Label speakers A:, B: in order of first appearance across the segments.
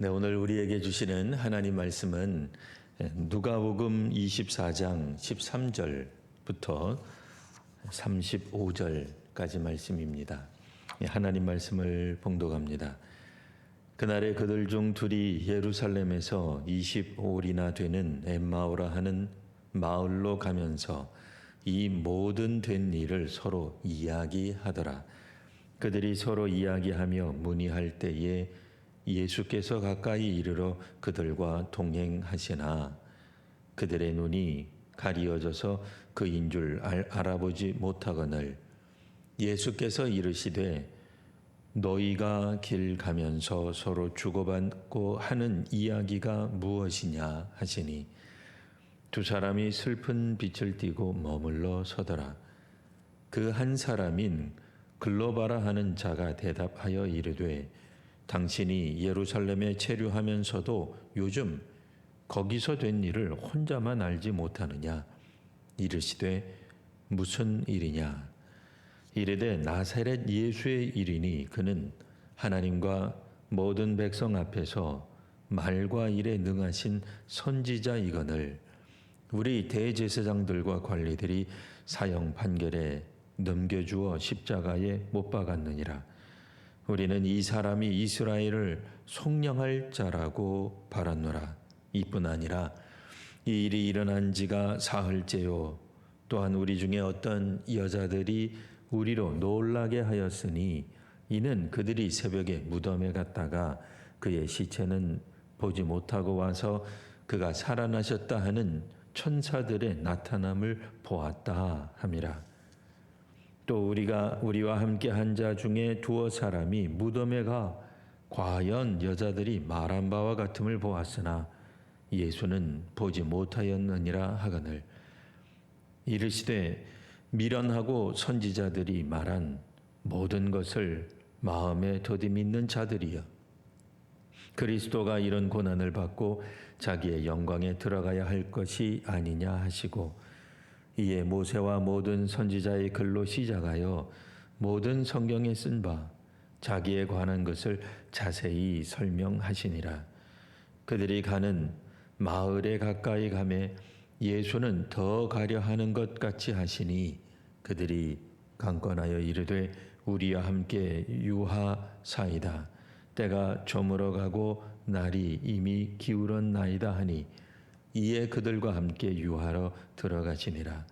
A: 네, 오늘 우리에게 주시는 하나님 말씀은 누가복음 24장 13절부터 35절까지 말씀입니다. 하나님 말씀을 봉독합니다. 그날에 그들 중 둘이 예루살렘에서 25일이나 되는 엠마오라 하는 마을로 가면서 이 모든 된 일을 서로 이야기하더라. 그들이 서로 이야기하며 문의할 때에 예수께서 가까이 이르러 그들과 동행하시나 그들의 눈이 가리어져서 그인 줄 알아보지 못하거늘 예수께서 이르시되 너희가 길 가면서 서로 주고받고 하는 이야기가 무엇이냐 하시니 두 사람이 슬픈 빛을 띠고 머물러 서더라. 그 한 사람인 글로바라 하는 자가 대답하여 이르되 당신이 예루살렘에 체류하면서도 요즘 거기서 된 일을 혼자만 알지 못하느냐? 이르시되 무슨 일이냐? 이르되 나사렛 예수의 일이니 그는 하나님과 모든 백성 앞에서 말과 일에 능하신 선지자이거늘 우리 대제사장들과 관리들이 사형 판결에 넘겨주어 십자가에 못 박았느니라. 우리는 이 사람이 이스라엘을 속량할 자라고 바랐노라. 이뿐 아니라 이 일이 일어난 지가 사흘째요. 또한 우리 중에 어떤 여자들이 우리로 놀라게 하였으니 이는 그들이 새벽에 무덤에 갔다가 그의 시체는 보지 못하고 와서 그가 살아나셨다 하는 천사들의 나타남을 보았다 함이라. 또 우리와 함께 한 자 중에 두어 사람이 무덤에 가 과연 여자들이 말한 바와 같음을 보았으나 예수는 보지 못하였느니라 하거늘 이르시되 미련하고 선지자들이 말한 모든 것을 마음에 더디밌는 자들이여 그리스도가 이런 고난을 받고 자기의 영광에 들어가야 할 것이 아니냐 하시고 이에 모세와 모든 선지자의 글로 시작하여 모든 성경에 쓴 바 자기에 관한 것을 자세히 설명하시니라. 그들이 가는 마을에 가까이 가매 예수는 더 가려 하는 것 같이 하시니 그들이 강권하여 이르되 우리와 함께 유하사이다. 때가 저물어 가고 날이 이미 기울었나이다 하니 이에 그들과 함께 유하러 들어가시니라.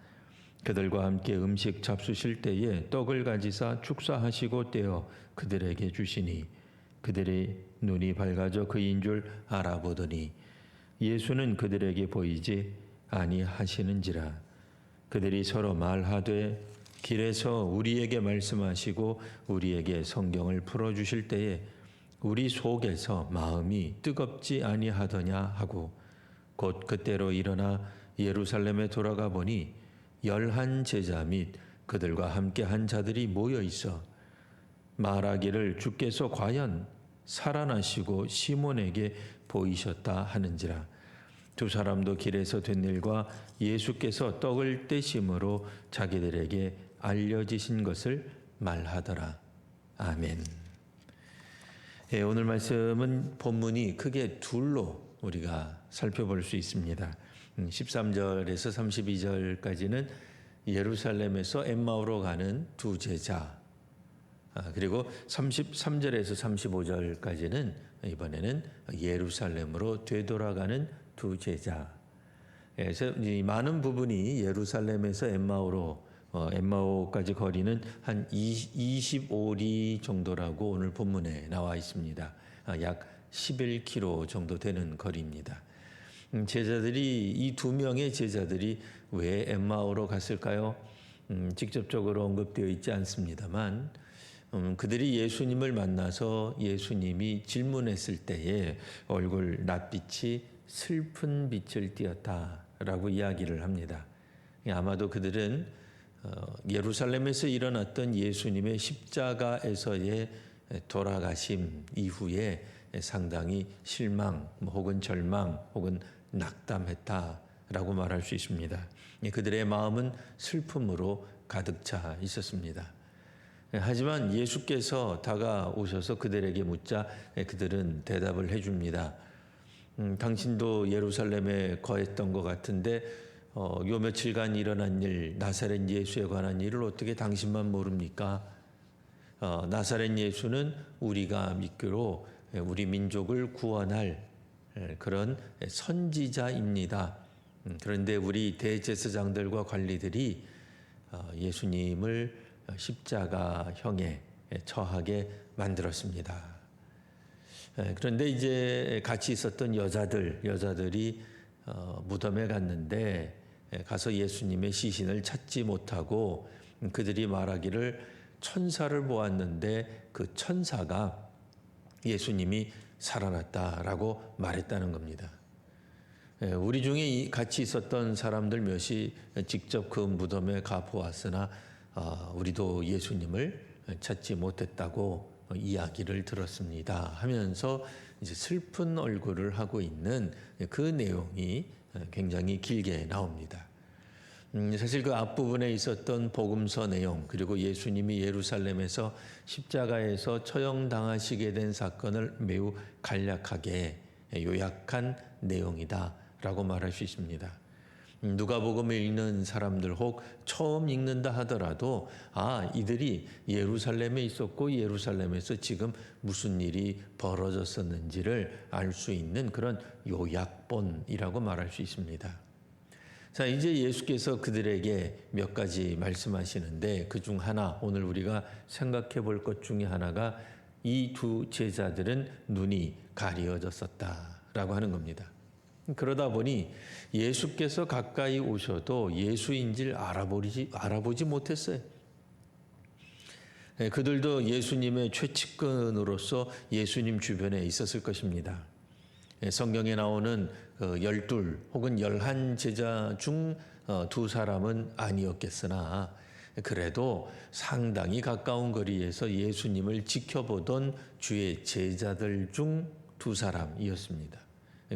A: 그들과 함께 음식 잡수실 때에 떡을 가지사 축사하시고 떼어 그들에게 주시니 그들의 눈이 밝아져 그인 줄 알아보더니 예수는 그들에게 보이지 아니하시는지라. 그들이 서로 말하되 길에서 우리에게 말씀하시고 우리에게 성경을 풀어주실 때에 우리 속에서 마음이 뜨겁지 아니하더냐 하고 곧 그때로 일어나 예루살렘에 돌아가 보니 11 제자 및 그들과 함께 한 자들이 모여 있어 말하기를 주께서 과연 살아나시고 시몬에게 보이셨다 하는지라. 두 사람도 길에서 된 일과 예수께서 떡을 떼심으로 자기들에게 알려지신 것을 말하더라. 아멘. 오늘 말씀은 본문이 크게 둘로 우리가 살펴볼 수 있습니다. 13절에서 32절까지는 예루살렘에서 엠마오로 가는 두 제자, 그리고 33절에서 35절까지는 이번에는 예루살렘으로 되돌아가는 두 제자. 그래서 이 많은 부분이 예루살렘에서 엠마오까지 거리는 한 25리 정도라고 오늘 본문에 나와 있습니다. 약 11km 정도 되는 거리입니다. 제자들이 이 두 명의 제자들이 왜 엠마오로 갔을까요? 직접적으로 언급되어 있지 않습니다만 그들이 예수님을 만나서 예수님이 질문했을 때에 얼굴 낯빛이 슬픈 빛을 띠었다라고 이야기를 합니다. 아마도 그들은 예루살렘에서 일어났던 예수님의 십자가에서의 돌아가심 이후에 상당히 실망 혹은 절망 혹은 낙담했다라고 말할 수 있습니다. 그들의 마음은 슬픔으로 가득 차 있었습니다. 하지만 예수께서 다가오셔서 그들에게 묻자 그들은 대답을 해줍니다. 당신도 예루살렘에 거했던 것 같은데 요 며칠간 일어난 일, 나사렛 예수에 관한 일을 어떻게 당신만 모릅니까? 나사렛 예수는 우리가 믿기로 우리 민족을 구원할 그런 선지자입니다. 그런데 우리 대제사장들과 관리들이 예수님을 십자가형에 처하게 만들었습니다. 그런데 이제 같이 있었던 여자들이 무덤에 갔는데 가서 예수님의 시신을 찾지 못하고 그들이 말하기를 천사를 보았는데 그 천사가 예수님이 살아났다라고 말했다는 겁니다. 우리 중에 같이 있었던 사람들 몇이 직접 그 무덤에 가 보았으나 우리도 예수님을 찾지 못했다고 이야기를 들었습니다 하면서 이제 슬픈 얼굴을 하고 있는 그 내용이 굉장히 길게 나옵니다. 사실 그 앞부분에 있었던 복음서 내용 그리고 예수님이 예루살렘에서 십자가에서 처형당하시게 된 사건을 매우 간략하게 요약한 내용이다라고 말할 수 있습니다. 누가복음을 읽는 사람들 혹 처음 읽는다 하더라도 이들이 예루살렘에 있었고 예루살렘에서 지금 무슨 일이 벌어졌었는지를 알 수 있는 그런 요약본이라고 말할 수 있습니다. 자, 이제 예수께서 그들에게 몇 가지 말씀하시는데 그중 하나 오늘 우리가 생각해 볼 것 중에 하나가 이 두 제자들은 눈이 가려졌었다라고 하는 겁니다. 그러다 보니 예수께서 가까이 오셔도 예수인지를 알아보지 못했어요. 그들도 예수님의 최측근으로서 예수님 주변에 있었을 것입니다. 성경에 나오는 12 혹은 11 제자 중 두 사람은 아니었겠으나 그래도 상당히 가까운 거리에서 예수님을 지켜보던 주의 제자들 중 두 사람이었습니다.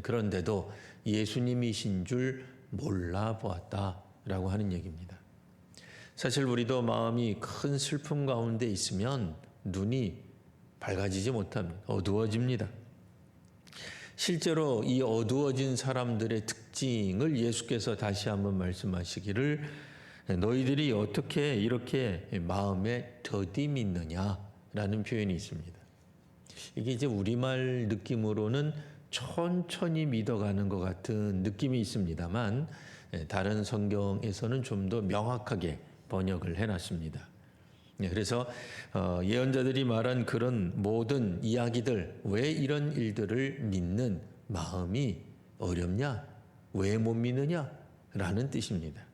A: 그런데도 예수님이신 줄 몰라보았다라고 하는 얘기입니다. 사실 우리도 마음이 큰 슬픔 가운데 있으면 눈이 밝아지지 못합니다. 어두워집니다. 실제로 이 어두워진 사람들의 특징을 예수께서 다시 한번 말씀하시기를 너희들이 어떻게 이렇게 마음에 더디 믿느냐라는 표현이 있습니다. 이게 이제 우리말 느낌으로는 천천히 믿어가는 것 같은 느낌이 있습니다만 다른 성경에서는 좀 더 명확하게 번역을 해놨습니다. 그래서 예언자들이 말한 그런 모든 이야기들, 왜 이런 일들을 믿는 마음이 어렵냐? 왜 못 믿느냐? 라는 뜻입니다.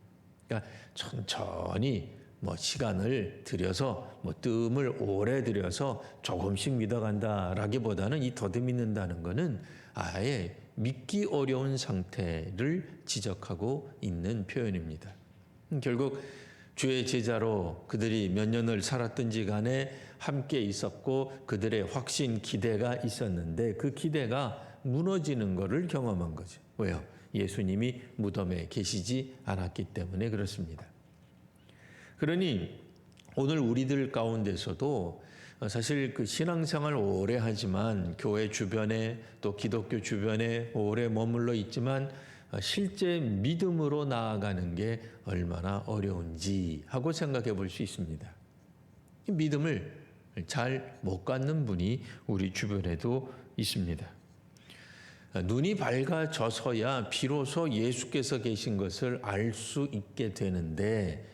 A: 그러니까 천천히 시간을 들여서 뜸을 오래 들여서 조금씩 믿어간다라기보다는 이 더디 믿는다는 것은 아예 믿기 어려운 상태를 지적하고 있는 표현입니다. 결국 주의 제자로 그들이 몇 년을 살았든지 간에 함께 있었고 그들의 확신, 기대가 있었는데 그 기대가 무너지는 것을 경험한 거죠. 왜요? 예수님이 무덤에 계시지 않았기 때문에 그렇습니다. 그러니 오늘 우리들 가운데서도 사실 그 신앙생활 오래 하지만 교회 주변에 또 기독교 주변에 오래 머물러 있지만 실제 믿음으로 나아가는 게 얼마나 어려운지 하고 생각해 볼 수 있습니다. 믿음을 잘 못 갖는 분이 우리 주변에도 있습니다. 눈이 밝아져서야 비로소 예수께서 계신 것을 알 수 있게 되는데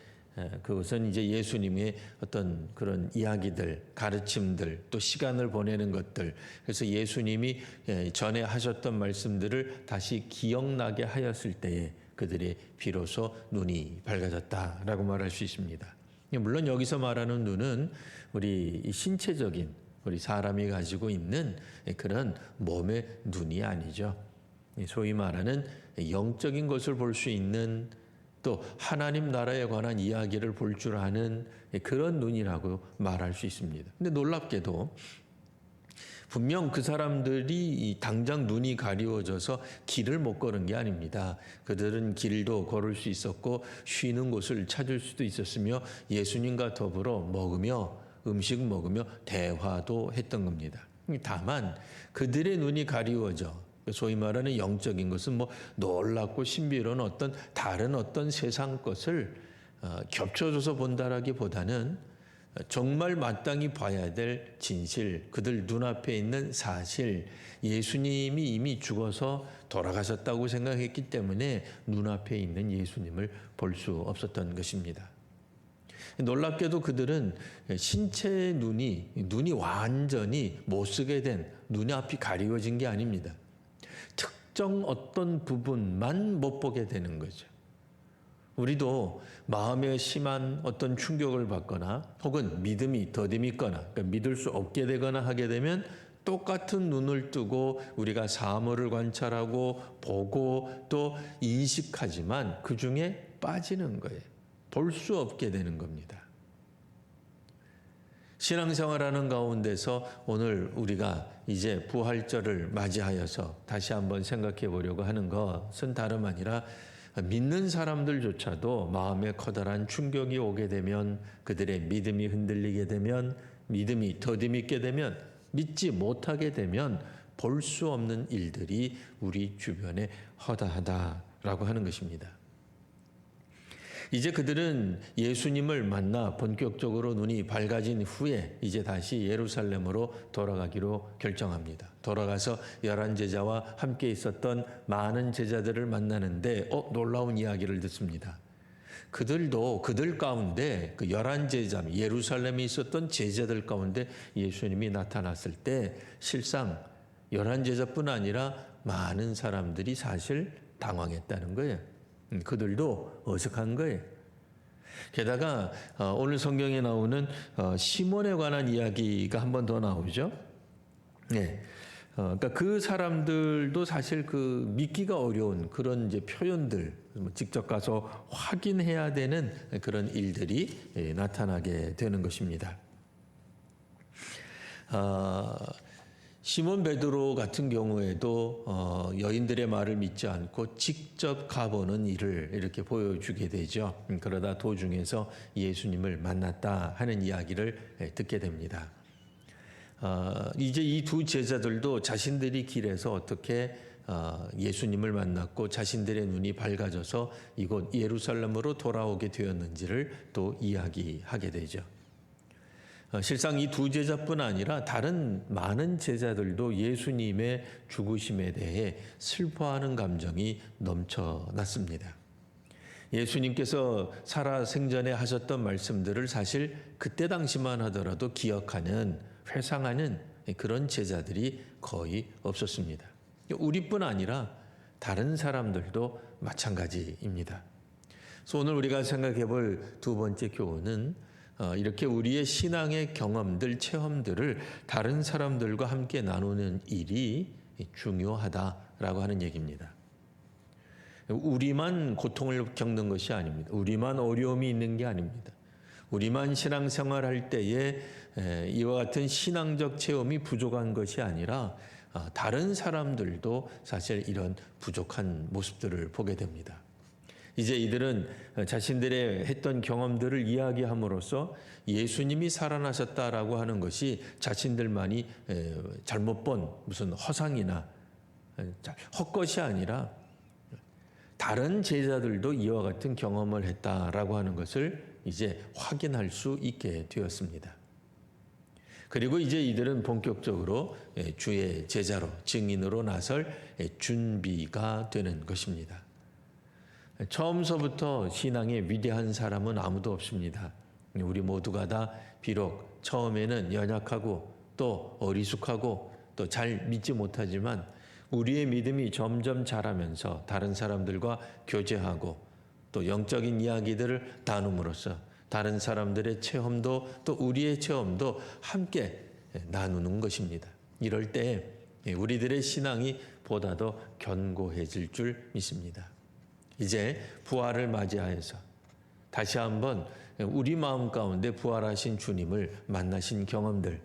A: 그것은 이제 예수님의 어떤 그런 이야기들, 가르침들, 또 시간을 보내는 것들, 그래서 예수님이 전에 하셨던 말씀들을 다시 기억나게 하였을 때에 그들이 비로소 눈이 밝아졌다라고 말할 수 있습니다. 물론 여기서 말하는 눈은 우리 신체적인 우리 사람이 가지고 있는 그런 몸의 눈이 아니죠. 소위 말하는 영적인 것을 볼 수 있는 또 하나님 나라에 관한 이야기를 볼 줄 아는 그런 눈이라고 말할 수 있습니다. 근데 놀랍게도 분명 그 사람들이 당장 눈이 가리워져서 길을 못 걸은 게 아닙니다. 그들은 길도 걸을 수 있었고 쉬는 곳을 찾을 수도 있었으며 예수님과 더불어 먹으며 음식 먹으며 대화도 했던 겁니다. 다만 그들의 눈이 가리워져 소위 말하는 영적인 것은 뭐 놀랍고 신비로운 다른 어떤 세상 것을 겹쳐져서 본다라기보다는 정말 마땅히 봐야 될 진실, 그들 눈앞에 있는 사실, 예수님이 이미 죽어서 돌아가셨다고 생각했기 때문에 눈앞에 있는 예수님을 볼 수 없었던 것입니다. 놀랍게도 그들은 신체의 눈이 완전히 못 쓰게 된 눈이 앞이 가리워진 게 아닙니다. 특정 어떤 부분만 못 보게 되는 거죠. 우리도 마음에 심한 어떤 충격을 받거나 혹은 믿음이 더딤 있거나 그러니까 믿을 수 없게 되거나 하게 되면 똑같은 눈을 뜨고 우리가 사물을 관찰하고 보고 또 인식하지만 그중에 빠지는 거예요. 볼 수 없게 되는 겁니다. 신앙생활하는 가운데서 오늘 우리가 이제 부활절을 맞이하여서 다시 한번 생각해 보려고 하는 것은 다름 아니라 믿는 사람들조차도 마음에 커다란 충격이 오게 되면 그들의 믿음이 흔들리게 되면 믿음이 더딤 있게 되면 믿지 못하게 되면 볼 수 없는 일들이 우리 주변에 허다하다라고 하는 것입니다. 이제 그들은 예수님을 만나 본격적으로 눈이 밝아진 후에 이제 다시 예루살렘으로 돌아가기로 결정합니다. 돌아가서 11제자와 함께 있었던 많은 제자들을 만나는데 놀라운 이야기를 듣습니다. 그들도 그들 가운데 그 11제자 예루살렘에 있었던 제자들 가운데 예수님이 나타났을 때 실상 11제자뿐 아니라 많은 사람들이 사실 당황했다는 거예요. 그들도 어색한 거예요. 게다가 오늘 성경에 나오는 시몬에 관한 이야기가 한 번 더 나오죠. 네. 그러니까 그 사람들도 사실 그 믿기가 어려운 그런 이제 표현들 직접 가서 확인해야 되는 그런 일들이 나타나게 되는 것입니다. 시몬 베드로 같은 경우에도 여인들의 말을 믿지 않고 직접 가보는 일을 이렇게 보여주게 되죠. 그러다 도중에서 예수님을 만났다 하는 이야기를 듣게 됩니다. 이제 이 두 제자들도 자신들이 길에서 어떻게 예수님을 만났고 자신들의 눈이 밝아져서 이곳 예루살렘으로 돌아오게 되었는지를 또 이야기하게 되죠. 실상 이 두 제자뿐 아니라 다른 많은 제자들도 예수님의 죽으심에 대해 슬퍼하는 감정이 넘쳐났습니다. 예수님께서 살아생전에 하셨던 말씀들을 사실 그때 당시만 하더라도 기억하는, 회상하는 그런 제자들이 거의 없었습니다. 우리뿐 아니라 다른 사람들도 마찬가지입니다. 그래서 오늘 우리가 생각해 볼 두 번째 교훈은 이렇게 우리의 신앙의 경험들, 체험들을 다른 사람들과 함께 나누는 일이 중요하다라고 하는 얘기입니다. 우리만 고통을 겪는 것이 아닙니다. 우리만 어려움이 있는 게 아닙니다. 우리만 신앙생활할 때에 이와 같은 신앙적 체험이 부족한 것이 아니라 다른 사람들도 사실 이런 부족한 모습들을 보게 됩니다. 이제 이들은 자신들의 했던 경험들을 이야기함으로써 예수님이 살아나셨다라고 하는 것이 자신들만이 잘못 본 무슨 허상이나 헛것이 아니라 다른 제자들도 이와 같은 경험을 했다라고 하는 것을 이제 확인할 수 있게 되었습니다. 그리고 이제 이들은 본격적으로 주의 제자로, 증인으로 나설 준비가 되는 것입니다. 처음서부터 신앙의 위대한 사람은 아무도 없습니다. 우리 모두가 다 비록 처음에는 연약하고 또 어리숙하고 또 잘 믿지 못하지만 우리의 믿음이 점점 자라면서 다른 사람들과 교제하고 또 영적인 이야기들을 나눔으로써 다른 사람들의 체험도 또 우리의 체험도 함께 나누는 것입니다. 이럴 때 우리들의 신앙이 보다 더 견고해질 줄 믿습니다. 이제 부활을 맞이하여서 다시 한번 우리 마음 가운데 부활하신 주님을 만나신 경험들,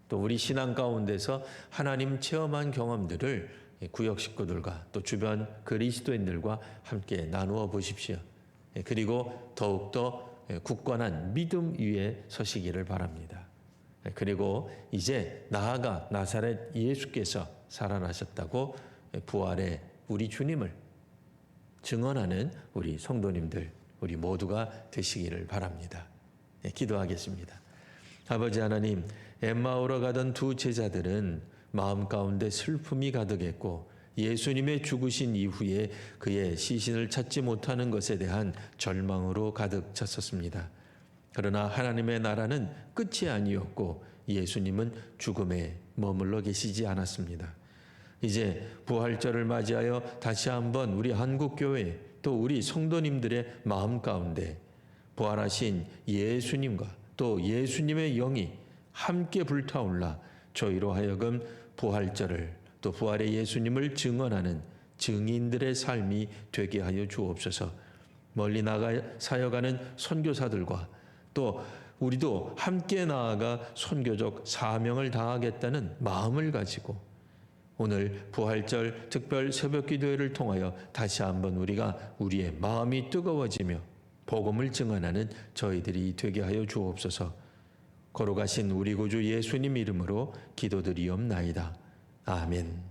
A: 또 우리 신앙 가운데서 하나님 체험한 경험들을 구역 식구들과 또 주변 그리스도인들과 함께 나누어 보십시오. 그리고 더욱더 굳건한 믿음 위에 서시기를 바랍니다. 그리고 이제 나아가 나사렛 예수께서 살아나셨다고 부활의 우리 주님을 증언하는 우리 성도님들, 우리 모두가 되시기를 바랍니다. 기도하겠습니다. 아버지 하나님, 엠마오로 가던 두 제자들은 마음 가운데 슬픔이 가득했고 예수님의 죽으신 이후에 그의 시신을 찾지 못하는 것에 대한 절망으로 가득 찼었습니다. 그러나 하나님의 나라는 끝이 아니었고 예수님은 죽음에 머물러 계시지 않았습니다. 이제 부활절을 맞이하여 다시 한번 우리 한국교회 또 우리 성도님들의 마음 가운데 부활하신 예수님과 또 예수님의 영이 함께 불타올라 저희로 하여금 부활절을 또 부활의 예수님을 증언하는 증인들의 삶이 되게 하여 주옵소서. 멀리 나가 사역하는 선교사들과 또 우리도 함께 나아가 선교적 사명을 다하겠다는 마음을 가지고 오늘 부활절 특별 새벽기도회를 통하여 다시 한번 우리가 우리의 마음이 뜨거워지며 복음을 증언하는 저희들이 되게 하여 주옵소서. 거룩하신 우리 구주 예수님 이름으로 기도드리옵나이다. 아멘.